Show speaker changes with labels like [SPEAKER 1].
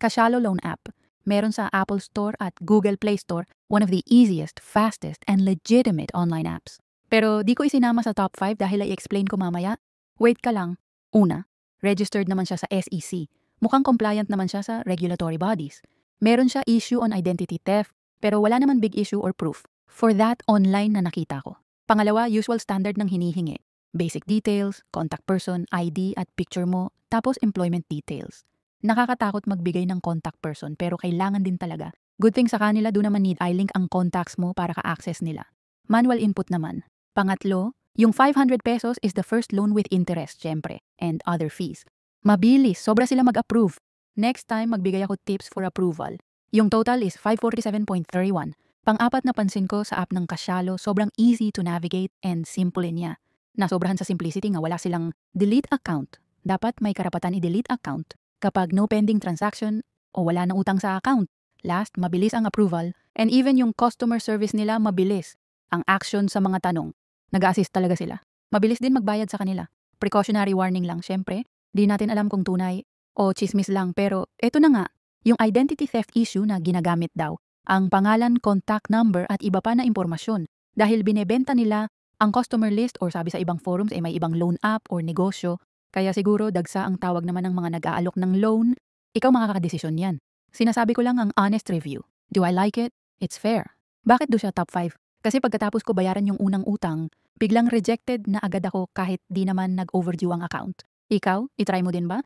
[SPEAKER 1] Cashalo Loan App. Meron sa Apple Store at Google Play Store, one of the easiest, fastest, and legitimate online apps. Pero di ko isinama sa top 5 dahil i-explain ko mamaya. Wait ka lang. Una, registered naman siya sa SEC. Mukhang compliant naman siya sa regulatory bodies. Meron siya issue on identity theft, pero wala naman big issue or proof. For that, online na nakita ko. Pangalawa, usual standard ng hinihingi. Basic details, contact person, ID at picture mo, tapos employment details. Nakakatakot magbigay ng contact person pero kailangan din talaga. Good thing sa kanila doon naman need I-link ang contacts mo para ka-access nila. Manual input naman. Pangatlo, yung 500 pesos is the first loan with interest, syempre, and other fees. Mabilis, sobra sila mag-approve. Next time, magbigay ako tips for approval. Yung total is 547.31. Pang-apat na pansin ko sa app ng Cashalo, sobrang easy to navigate and simple niya. Nasobrahan sa simplicity nga wala silang delete account. Dapat may karapatan i-delete account kapag no pending transaction o wala na utang sa account. Last, mabilis ang approval and even yung customer service nila mabilis. Ang action sa mga tanong, nag-assist talaga sila. Mabilis din magbayad sa kanila. Precautionary warning lang, syempre. Di natin alam kung tunay o chismis lang pero eto na nga, yung identity theft issue na ginagamit daw. Ang pangalan, contact number at iba pa na impormasyon dahil binebenta nila ang customer list or sabi sa ibang forums may ibang loan app or negosyo. Kaya siguro dagsa ang tawag naman ng mga nag-aalok ng loan, ikaw makakadesisyon yan. Sinasabi ko lang ang honest review. Do I like it? It's fair. Bakit do siya top 5? Kasi pagkatapos ko bayaran yung unang utang, biglang rejected na agad ako kahit di naman nag-overdue ang account. Ikaw, itry mo din ba?